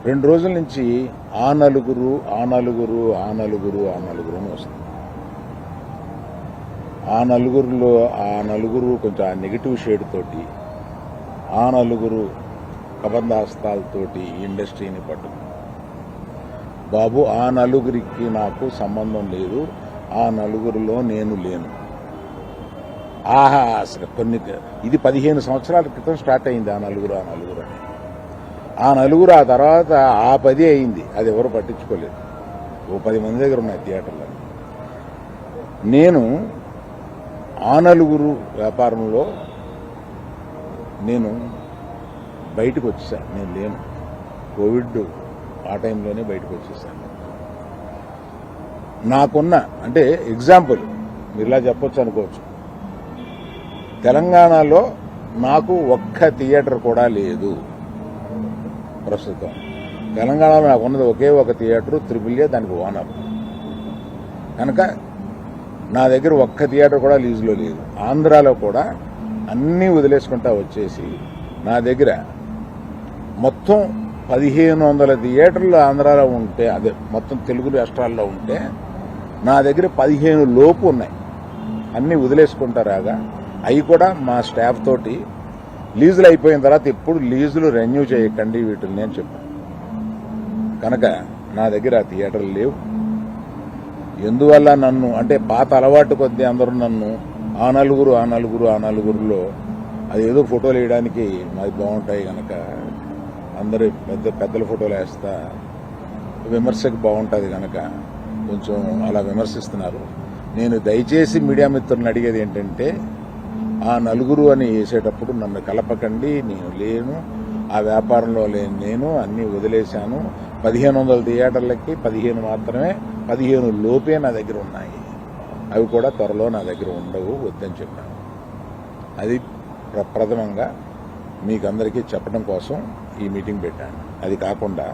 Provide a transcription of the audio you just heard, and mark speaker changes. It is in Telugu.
Speaker 1: 2 రోజుల నుంచి ఆ నలుగురు అని వస్తుంది. ఆ నలుగురు కొంచెం ఆ నెగిటివ్ షేడ్ తోటి, ఆ నలుగురు కబంధాస్తాలతోటి ఇండస్ట్రీని పట్టుకు. బాబు, ఆ నలుగురికి నాకు సంబంధం లేదు, ఆ నలుగురిలో నేను లేను. ఆహా, అసలు ఇది 15 సంవత్సరాల క్రితం స్టార్ట్ అయింది ఆ నలుగురు అని. ఆ నలుగురు ఆ తర్వాత ఆ 10 అయింది, అది ఎవరు పట్టించుకోలేదు. ఓ 10 మంది దగ్గర ఉన్నాయి థియేటర్లో. నేను ఆ నలుగురు వ్యాపారంలో నేను బయటకు వచ్చేసాను. నేను లేను. కోవిడ్ ఆ టైంలోనే బయటకు వచ్చేసాను. నాకున్న అంటే ఎగ్జాంపుల్ మీరు ఇలా చెప్పొచ్చు అనుకోవచ్చు, తెలంగాణలో నాకు ఒక్క థియేటర్ కూడా లేదు ప్రస్తుతం. తెలంగాణలో నాకు ఉన్నది ఒకే ఒక థియేటర్, త్రిపుల్ ఏ, దానికి ఓనర్. కనుక నా దగ్గర ఒక్క థియేటర్ కూడా లీజులో లేదు. ఆంధ్రాలో కూడా అన్నీ వదిలేసుకుంటా వచ్చేసి నా దగ్గర మొత్తం 1500 థియేటర్లు ఆంధ్రాలో ఉంటే, అదే మొత్తం తెలుగు రాష్ట్రాల్లో ఉంటే నా దగ్గర 15 లోపు ఉన్నాయి. అన్నీ వదిలేసుకుంటారాగా అవి కూడా మా స్టాఫ్ తోటి లీజులు అయిపోయిన తర్వాత ఎప్పుడు లీజులు రెన్యూ చేయకండి వీటిని అని చెప్పాను. కనుక నా దగ్గర ఆ థియేటర్లు లేవు. ఎందువల్ల నన్ను అంటే పాత అలవాటు కొద్దీ అందరూ నన్ను ఆ నలుగురులో అదేదో ఫోటోలు వేయడానికి మాది బాగుంటాయి కనుక అందరూ పెద్దల ఫోటోలు వేస్తా, విమర్శకు బాగుంటుంది కనుక కొంచెం అలా విమర్శిస్తున్నారు. నేను దయచేసి మీడియా మిత్రులను అడిగేది ఏంటంటే, ఆ నలుగురు అని వేసేటప్పుడు నన్ను కలపకండి. నేను లేను, ఆ వ్యాపారంలో లేను. నేను అన్నీ వదిలేశాను. 1500 థియేటర్లకి 15 మాత్రమే, 15 లోపే నా దగ్గర ఉన్నాయి. అవి కూడా త్వరలో నా దగ్గర ఉండవు, వద్దని చెప్పాను. అది ప్రథమంగా మీకు అందరికీ చెప్పడం కోసం ఈ మీటింగ్ పెట్టాను. అది కాకుండా